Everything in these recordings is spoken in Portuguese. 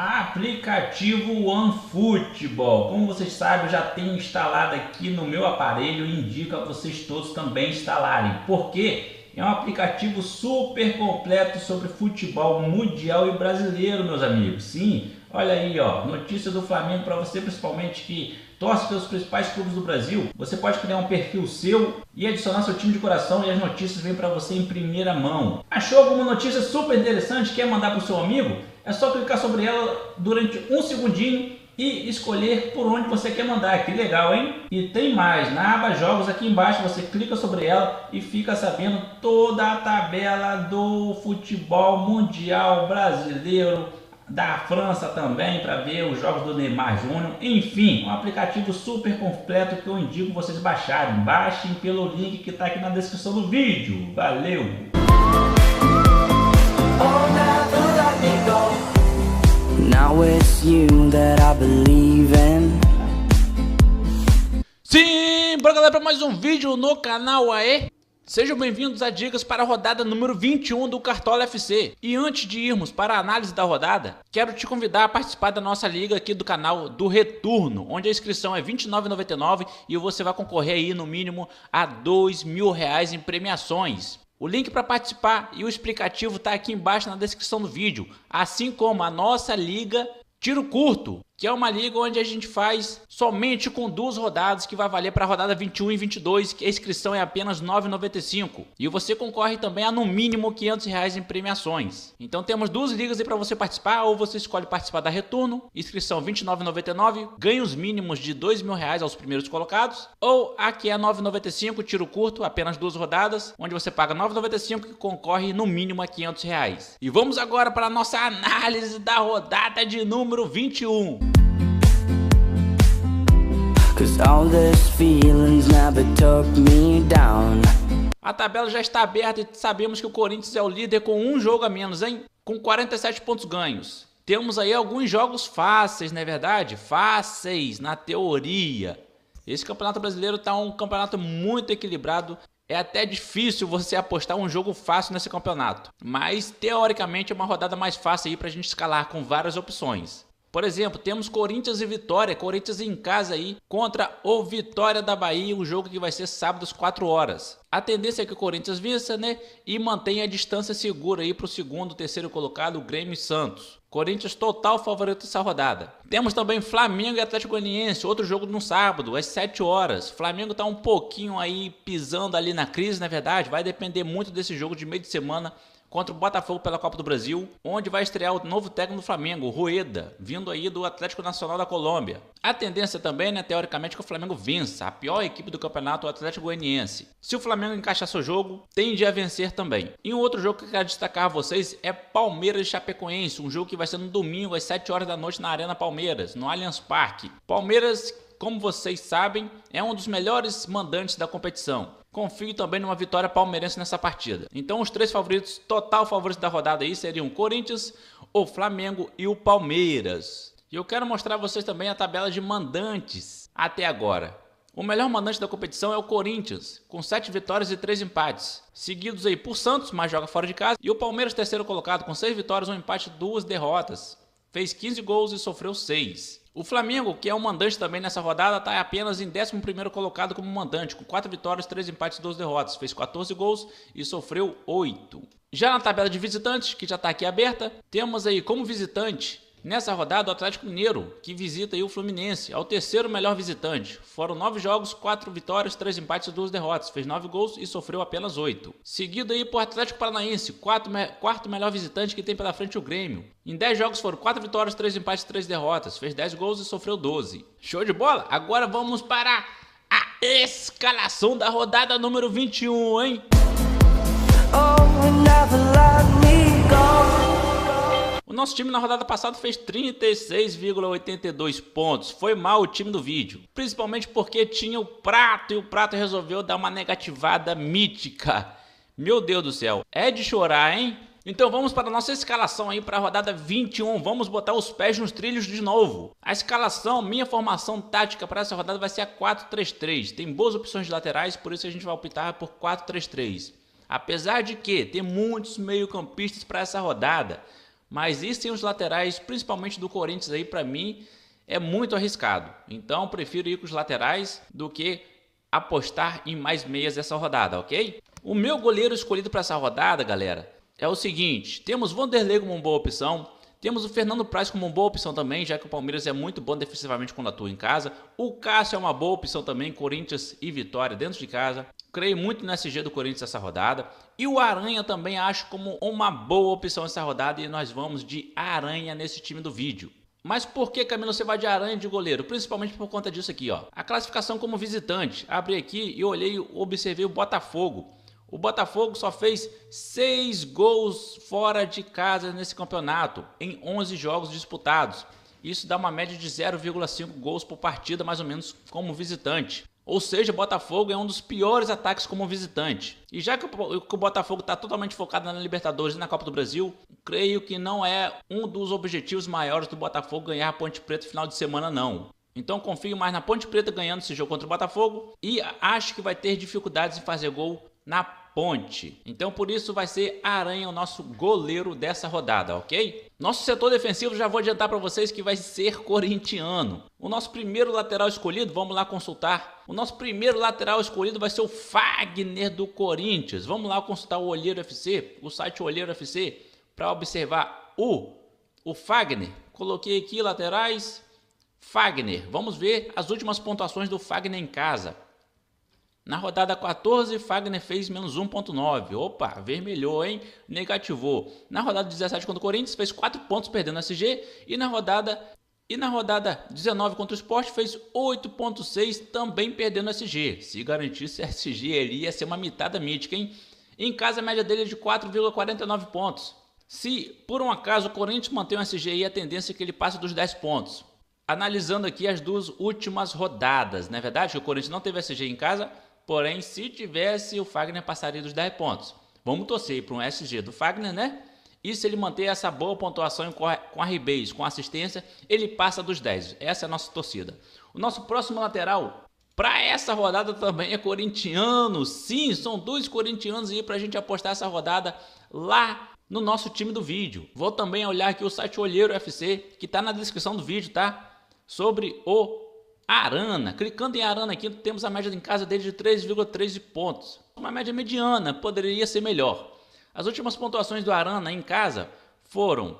Aplicativo OneFootball, como vocês sabem, eu já tenho instalado aqui no meu aparelho e indico a vocês todos também instalarem, porque é um aplicativo super completo sobre futebol mundial e brasileiro, meus amigos. Sim, olha aí, ó, notícia do Flamengo para você, principalmente que torce pelos principais clubes do Brasil. Você pode criar um perfil seu e adicionar seu time de coração e as notícias vêm para você em primeira mão. Achou alguma notícia super interessante, quer mandar para o seu amigo? É só clicar sobre ela durante um segundinho e escolher por onde você quer mandar. Que legal, hein? E tem mais, na aba jogos aqui embaixo você clica sobre ela e fica sabendo toda a tabela do futebol mundial brasileiro, da França também, para ver os jogos do Neymar Júnior. Enfim, um aplicativo super completo que eu indico vocês baixarem. Baixem pelo link que está aqui na descrição do vídeo. Valeu! Now it's you that I believe in. Sim, bora galera para mais um vídeo no canal aí. Sejam bem-vindos a dicas para a rodada número 21 do Cartola FC. E antes de irmos para a análise da rodada, quero te convidar a participar da nossa liga aqui do canal do Retorno, onde a inscrição é R$ 29,99 e você vai concorrer aí no mínimo a R$2.000 em premiações. O link para participar e o explicativo está aqui embaixo na descrição do vídeo, assim como a nossa liga Tiro Curto, que é uma liga onde a gente faz somente com 2 rodadas, que vai valer para a rodada 21 e 22, que a inscrição é apenas R$ 9,95. E você concorre também a no mínimo R$ 500 em premiações. Então temos 2 ligas aí para você participar, ou você escolhe participar da Retorno, inscrição R$ 29,99, ganhos mínimos de R$ 2.000 aos primeiros colocados, ou a que é R$ 9,95, Tiro Curto, apenas 2 rodadas, onde você paga R$ 9,95 e concorre no mínimo a R$ 500. E vamos agora para a nossa análise da rodada de número 21. A tabela já está aberta e sabemos que o Corinthians é o líder com um jogo a menos, hein? Com 47 pontos ganhos. Temos aí alguns jogos fáceis, não é verdade? Fáceis, na teoria. Esse campeonato brasileiro está um campeonato muito equilibrado. É até difícil você apostar um jogo fácil nesse campeonato. Mas, teoricamente, é uma rodada mais fácil aí para a gente escalar com várias opções. Por exemplo, temos Corinthians e Vitória, Corinthians em casa aí contra o Vitória da Bahia, um jogo que vai ser sábado às 4 horas. A tendência é que o Corinthians vença, né? E mantenha a distância segura aí para o segundo, terceiro colocado, o Grêmio e Santos. Corinthians total favorito dessa rodada. Temos também Flamengo e Atlético Goianiense, outro jogo no sábado, às 7 horas. Flamengo está um pouquinho aí pisando ali na crise, na verdade, vai depender muito desse jogo de meio de semana contra o Botafogo pela Copa do Brasil, onde vai estrear o novo técnico do Flamengo, Rueda, vindo aí do Atlético Nacional da Colômbia. A tendência também, né, teoricamente, é que o Flamengo vença, a pior equipe do campeonato, o Atlético Goianiense. Se o Flamengo encaixar seu jogo, tende a vencer também. E um outro jogo que eu quero destacar a vocês é Palmeiras e Chapecoense, um jogo que vai ser no domingo às 7 horas da noite na Arena Palmeiras, no Allianz Parque. Palmeiras, como vocês sabem, é um dos melhores mandantes da competição. Confio também numa vitória palmeirense nessa partida. Então os 3 favoritos, total favoritos da rodada aí seriam o Corinthians, o Flamengo e o Palmeiras. E eu quero mostrar a vocês também a tabela de mandantes até agora. O melhor mandante da competição é o Corinthians, com 7 vitórias e 3 empates. Seguidos aí por Santos, mas joga fora de casa. E o Palmeiras, terceiro colocado, com 6 vitórias, 1 empate e 2 derrotas. Fez 15 gols e sofreu 6. O Flamengo, que é o mandante também nessa rodada, está apenas em 11º colocado como mandante, com 4 vitórias, 3 empates e 2 derrotas. Fez 14 gols e sofreu 8. Já na tabela de visitantes, que já está aqui aberta, temos aí como visitante, nessa rodada, o Atlético Mineiro, que visita aí o Fluminense, é o terceiro melhor visitante. Foram 9 jogos, 4 vitórias, 3 empates e 2 derrotas. Fez 9 gols e sofreu apenas 8. Seguido aí por Atlético Paranaense, quarto melhor visitante, que tem pela frente o Grêmio. Em 10 jogos foram 4 vitórias, 3 empates e 3 derrotas. Fez 10 gols e sofreu 12. Show de bola? Agora vamos para a escalação da rodada número 21, hein? O nosso time na rodada passada fez 36,82 pontos. Foi mal o time do vídeo. Principalmente porque tinha o Prato e o Prato resolveu dar uma negativada mítica. Meu Deus do céu. É de chorar, hein? Então vamos para a nossa escalação aí para a rodada 21. Vamos botar os pés nos trilhos de novo. A escalação, minha formação tática para essa rodada vai ser a 4-3-3. Tem boas opções de laterais, por isso a gente vai optar por 4-3-3. Apesar de que tem muitos meio-campistas para essa rodada. Mas isso sem os laterais, principalmente do Corinthians aí, para mim, é muito arriscado. Então, prefiro ir com os laterais do que apostar em mais meias essa rodada, ok? O meu goleiro escolhido para essa rodada, galera, é o seguinte. Temos Vanderlei como uma boa opção. Temos o Fernando Praz como uma boa opção também, já que o Palmeiras é muito bom defensivamente quando atua em casa. O Cássio é uma boa opção também, Corinthians e Vitória dentro de casa. Creio muito no SG do Corinthians essa rodada. E o Aranha também acho como uma boa opção essa rodada e nós vamos de Aranha nesse time do vídeo. Mas por que, Camilo, você vai de Aranha de goleiro? Principalmente por conta disso aqui, ó. A classificação como visitante. Abri aqui e olhei, observei o Botafogo. O Botafogo só fez 6 gols fora de casa nesse campeonato, em 11 jogos disputados. Isso dá uma média de 0,5 gols por partida, mais ou menos, como visitante. Ou seja, o Botafogo é um dos piores ataques como visitante. E já que o Botafogo está totalmente focado na Libertadores e na Copa do Brasil, creio que não é um dos objetivos maiores do Botafogo ganhar a Ponte Preta no final de semana, não. Então confio mais na Ponte Preta ganhando esse jogo contra o Botafogo e acho que vai ter dificuldades em fazer gol na Ponte. Então por isso vai ser Aranha o nosso goleiro dessa rodada, ok? Nosso setor defensivo já vou adiantar para vocês que vai ser corintiano. O nosso primeiro lateral escolhido, vamos lá consultar. O nosso primeiro lateral escolhido vai ser o Fagner do Corinthians. Vamos lá consultar o Olheiro FC, o site Olheiro FC, para observar o Fagner. Coloquei aqui laterais, Fagner. Vamos ver as últimas pontuações do Fagner em casa. Na rodada 14, Fagner fez menos 1,9. Opa, vermelhou, hein? Negativou. Na rodada 17 contra o Corinthians, fez 4 pontos perdendo o SG. E na rodada 19 contra o Sport, fez 8,6 também perdendo o SG. Se garantisse SG, ele ia ser uma mitada mítica, hein? Em casa, a média dele é de 4,49 pontos. Se, por um acaso, o Corinthians mantém o SG aí, a tendência é que ele passe dos 10 pontos. Analisando aqui as 2 últimas rodadas. Não é verdade que o Corinthians não teve SG em casa? Porém, se tivesse, o Fagner passaria dos 10 pontos. Vamos torcer para um SG do Fagner, né? E se ele manter essa boa pontuação com a rebase, com assistência, ele passa dos 10. Essa é a nossa torcida. O nosso próximo lateral, para essa rodada também é corintiano. Sim, são 2 corintianos aí para a gente apostar essa rodada lá no nosso time do vídeo. Vou também olhar aqui o site Olheiro FC, que está na descrição do vídeo, tá? Sobre o Arana. Clicando em Arana aqui, temos a média em casa dele de 3,13 pontos. Uma média mediana, poderia ser melhor. As últimas pontuações do Arana em casa foram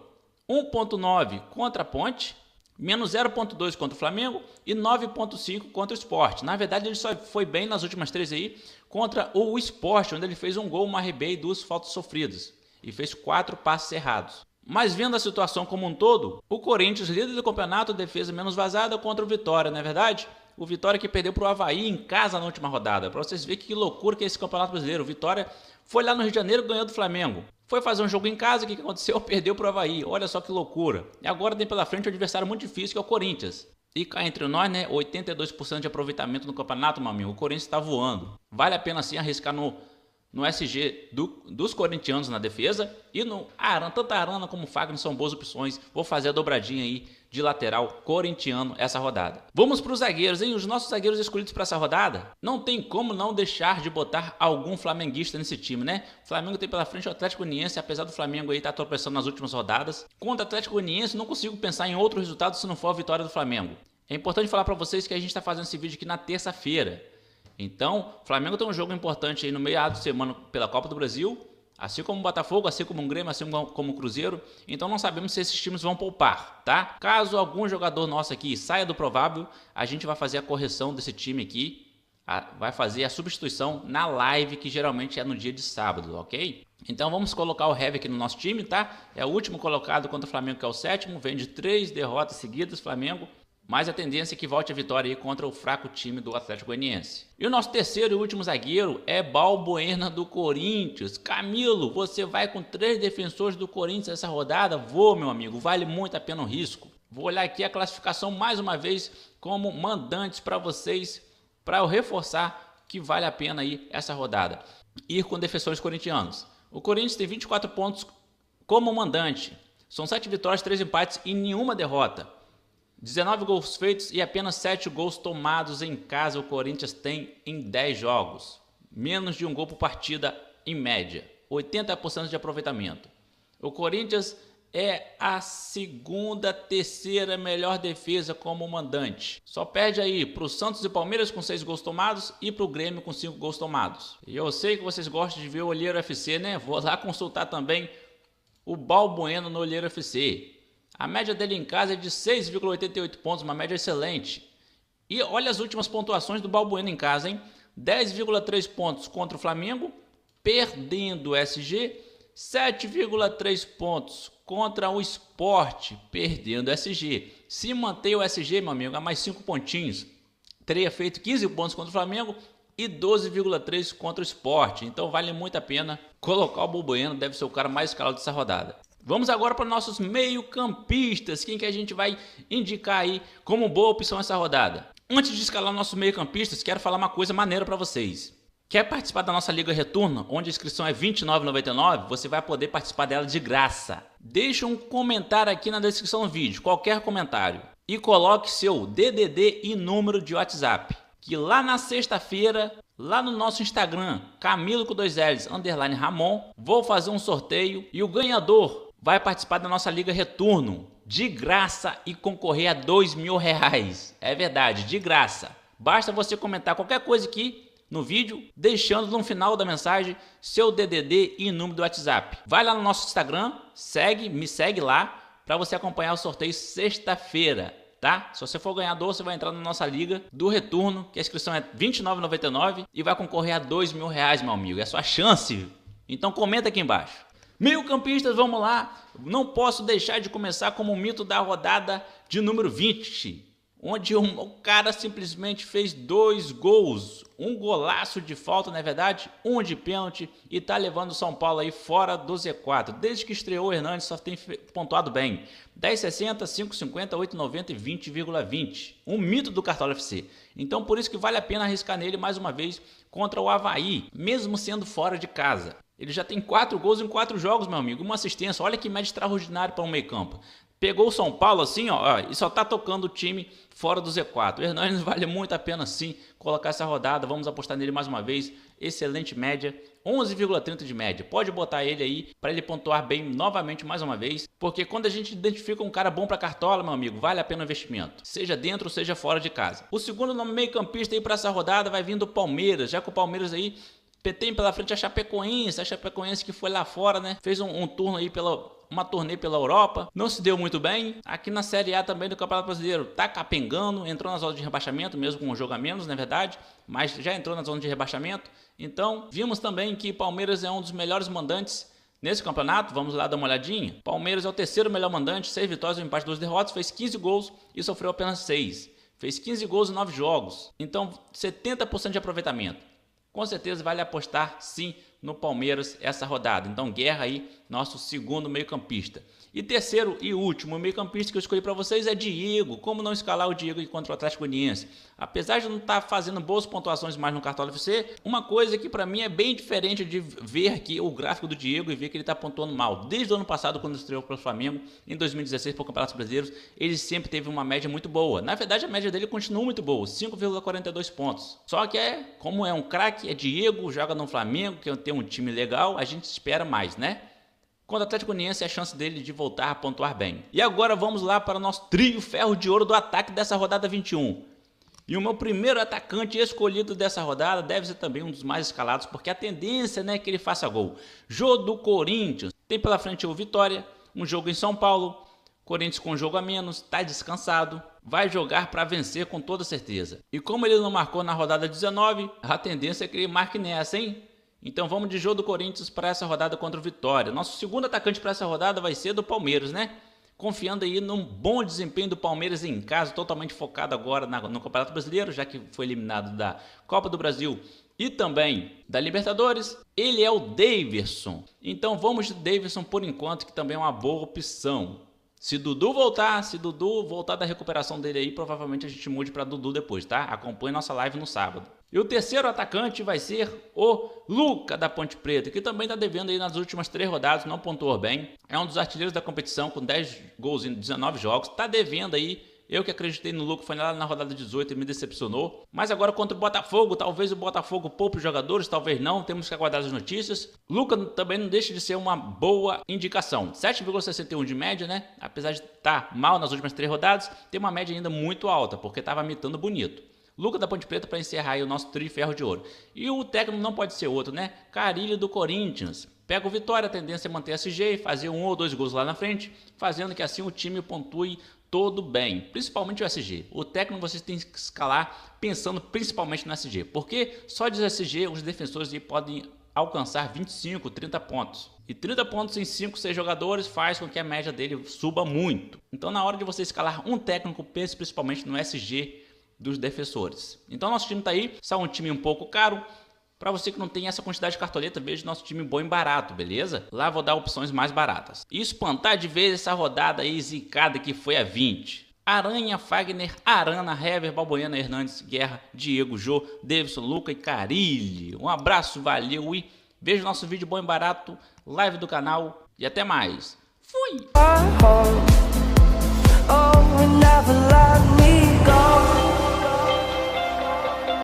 1,9 contra a Ponte, menos 0,2 contra o Flamengo e 9,5 contra o Sport. Na verdade, ele só foi bem nas últimas 3 aí contra o Sport, onde ele fez um gol, uma rebate e 2 faltas sofridas. E fez 4 passes errados. Mas vendo a situação como um todo, o Corinthians, líder do campeonato, defesa menos vazada contra o Vitória, não é verdade? O Vitória que perdeu para o Avaí em casa na última rodada. Para vocês verem que loucura que é esse campeonato brasileiro. O Vitória foi lá no Rio de Janeiro e ganhou do Flamengo. Foi fazer um jogo em casa, o que aconteceu? Perdeu para o Avaí. Olha só que loucura. E agora tem pela frente um adversário muito difícil, que é o Corinthians. E cá entre nós, né? 82% de aproveitamento no campeonato, meu amigo. O Corinthians está voando. Vale a pena sim arriscar no SG dos corintianos na defesa e no Arana. Tanto a Arana como o Fagner são boas opções. Vou fazer a dobradinha aí de lateral corintiano essa rodada. Vamos para os zagueiros, hein? Os nossos zagueiros escolhidos para essa rodada, não tem como não deixar de botar algum flamenguista nesse time, né? O Flamengo tem pela frente o Atlético Goianiense, apesar do Flamengo aí estar tropeçando nas últimas rodadas. Contra o Atlético Goianiense, não consigo pensar em outro resultado se não for a vitória do Flamengo. É importante falar para vocês que a gente está fazendo esse vídeo aqui na terça-feira. Então, o Flamengo tem um jogo importante aí no meio de semana pela Copa do Brasil, assim como o Botafogo, assim como o Grêmio, assim como o Cruzeiro. Então não sabemos se esses times vão poupar, tá? Caso algum jogador nosso aqui saia do provável, a gente vai fazer a correção desse time aqui, vai fazer a substituição na live, que geralmente é no dia de sábado, ok? Então vamos colocar o Heavy aqui no nosso time, tá? É o último colocado contra o Flamengo, que é o 7º, vem de 3 derrotas seguidas, Flamengo. Mas a tendência é que volte a vitória aí contra o fraco time do Atlético Goianiense. E o nosso terceiro e último zagueiro é Balbuena do Corinthians. Camilo, você vai com 3 defensores do Corinthians essa rodada? Vou, meu amigo, vale muito a pena o risco. Vou olhar aqui a classificação mais uma vez como mandantes para vocês, para eu reforçar que vale a pena aí essa rodada. Ir com defensores corintianos. O Corinthians tem 24 pontos como mandante. São 7 vitórias, 3 empates e nenhuma derrota. 19 gols feitos e apenas 7 gols tomados em casa o Corinthians tem em 10 jogos. Menos de um gol por partida em média. 80% de aproveitamento. O Corinthians é a segunda, terceira melhor defesa como mandante. Só perde aí para o Santos e Palmeiras com 6 gols tomados e para o Grêmio com 5 gols tomados. E eu sei que vocês gostam de ver o Olheiro FC, né? Vou lá consultar também o Balbueno no Olheiro FC. A média dele em casa é de 6,88 pontos, uma média excelente. E olha as últimas pontuações do Balbueno em casa, hein? 10,3 pontos contra o Flamengo, perdendo o SG. 7,3 pontos contra o Sport, perdendo o SG. Se manter o SG, meu amigo, a mais 5 pontinhos, teria feito 15 pontos contra o Flamengo e 12,3 contra o Sport. Então vale muito a pena colocar o Balbueno, deve ser o cara mais escalado dessa rodada. Vamos agora para nossos meio-campistas, quem que a gente vai indicar aí como boa opção essa rodada. Antes de escalar nossos meio-campistas, quero falar uma coisa maneira para vocês. Quer participar da nossa Liga Retorno, onde a inscrição é R$ 29,99? Você vai poder participar dela de graça. Deixa um comentário aqui na descrição do vídeo, qualquer comentário. E coloque seu DDD e número de WhatsApp. Que lá na sexta-feira, lá no nosso Instagram, Camilo com 2 L's, _ Ramon, vou fazer um sorteio e o ganhador vai participar da nossa Liga Retorno de graça e concorrer a R$2.000. É verdade, de graça. Basta você comentar qualquer coisa aqui no vídeo, deixando no final da mensagem seu DDD e número do WhatsApp. Vai lá no nosso Instagram, me segue lá para você acompanhar o sorteio sexta-feira, tá? Se você for ganhador, você vai entrar na nossa liga do retorno, que a inscrição é R$ 29,99 e vai concorrer a R$2.000, meu amigo. É a sua chance. Então comenta aqui embaixo. Meio-campistas, vamos lá. Não posso deixar de começar como o mito da rodada de número 20. Onde o cara simplesmente fez 2 gols, um golaço de falta, na verdade, um de pênalti e tá levando o São Paulo aí fora do Z4. Desde que estreou o Hernandes só tem pontuado bem. 10,60, 5,50, 8,90 e 20,20. Um mito do Cartola FC. Então por isso que vale a pena arriscar nele mais uma vez contra o Avaí, mesmo sendo fora de casa. Ele já tem 4 gols em 4 jogos, meu amigo, uma assistência. Olha que média extraordinária para um meio campo. Pegou o São Paulo assim, ó, e só tá tocando o time fora do Z4. O Hernandes vale muito a pena sim colocar essa rodada. Vamos apostar nele mais uma vez. Excelente média, 11,30 de média. Pode botar ele aí para ele pontuar bem novamente mais uma vez. Porque quando a gente identifica um cara bom para cartola, meu amigo, vale a pena o investimento. Seja dentro ou seja fora de casa. O segundo nome meio campista aí para essa rodada vai vir do Palmeiras. Já que o Palmeiras aí tem pela frente a Chapecoense que foi lá fora, né? Fez um turno aí uma turnê pela Europa, não se deu muito bem. Aqui na Série A também do Campeonato Brasileiro tá capengando, entrou na zona de rebaixamento, mesmo com um jogo a menos, na verdade, mas já entrou na zona de rebaixamento. Então, vimos também que Palmeiras é um dos melhores mandantes nesse campeonato. Vamos lá dar uma olhadinha. Palmeiras é o terceiro melhor mandante, 6 vitórias, um empate, 2 derrotas, fez 15 gols e sofreu apenas 6. Fez 15 gols em 9 jogos, então 70% de aproveitamento. Com certeza vale apostar sim no Palmeiras essa rodada. Então Guerra aí, nosso segundo meio campista. E terceiro e último meio campista que eu escolhi para vocês é Diego. Como não escalar o Diego contra o Atlético Goianiense? Apesar de não estar fazendo boas pontuações mais no Cartola FC, uma coisa que para mim é bem diferente de ver aqui o gráfico do Diego e ver que ele está pontuando mal. Desde o ano passado, quando estreou para o Flamengo, em 2016 para o Campeonato Brasileiro, ele sempre teve uma média muito boa. Na verdade, a média dele continua muito boa, 5,42 pontos. Só que como é um craque, é Diego, joga no Flamengo, que tem um time legal, a gente espera mais, né? Quando o Atlético Goianiense é a chance dele de voltar a pontuar bem. E agora vamos lá para o nosso trio ferro de ouro do ataque dessa rodada 21. E o meu primeiro atacante escolhido dessa rodada deve ser também um dos mais escalados, porque a tendência é que ele faça gol. Jô do Corinthians. Tem pela frente o Vitória, um jogo em São Paulo. Corinthians com um jogo a menos, está descansado. Vai jogar para vencer com toda certeza. E como ele não marcou na rodada 19, a tendência é que ele marque nessa, hein? Então vamos de Jô do Corinthians para essa rodada contra o Vitória. Nosso segundo atacante para essa rodada vai ser do Palmeiras, né? Confiando aí num bom desempenho do Palmeiras em casa, totalmente focado agora no Campeonato Brasileiro, já que foi eliminado da Copa do Brasil e também da Libertadores. Ele é o Daverson. Então vamos de Daverson por enquanto, que também é uma boa opção. Se Dudu voltar da recuperação dele aí, provavelmente a gente mude para Dudu depois, tá? Acompanhe nossa live no sábado. E o terceiro atacante vai ser o Luca da Ponte Preta, que também está devendo aí nas últimas 3 rodadas, não pontuou bem. É um dos artilheiros da competição com 10 gols em 19 jogos, está devendo aí Eu que acreditei no Luca, foi lá na rodada 18 e me decepcionou. Mas agora contra o Botafogo, talvez o Botafogo poupe os jogadores, talvez não, temos que aguardar as notícias. Luca também não deixa de ser uma boa indicação. 7,61 de média, né? Apesar de estar mal nas últimas 3 rodadas, tem uma média ainda muito alta, porque estava mitando bonito. Luca da Ponte Preta para encerrar aí o nosso trio de ferro de ouro. E o técnico não pode ser outro, né? Carille do Corinthians. Pega o Vitória, a tendência é manter a SG e fazer 1 ou 2 gols lá na frente, fazendo que assim o time pontue todo bem, principalmente o SG. O técnico vocês têm que escalar pensando principalmente no SG, porque só de SG os defensores podem alcançar 25, 30 pontos. E 30 pontos em 5, 6 jogadores faz com que a média dele suba muito. Então na hora de você escalar um técnico, pense principalmente no SG dos defensores. Então nosso time tá aí, só um time um pouco caro. Para você que não tem essa quantidade de cartoleta, veja nosso time bom e barato, beleza? Lá vou dar opções mais baratas. E espantar de vez essa rodada aí zicada que foi a 20. Aranha, Fagner, Arana, Hever, Balbuena, Hernandes, Guerra, Diego, Jô, Davidson, Luca e Carille. Um abraço, valeu e veja nosso vídeo bom e barato, live do canal e até mais. Fui!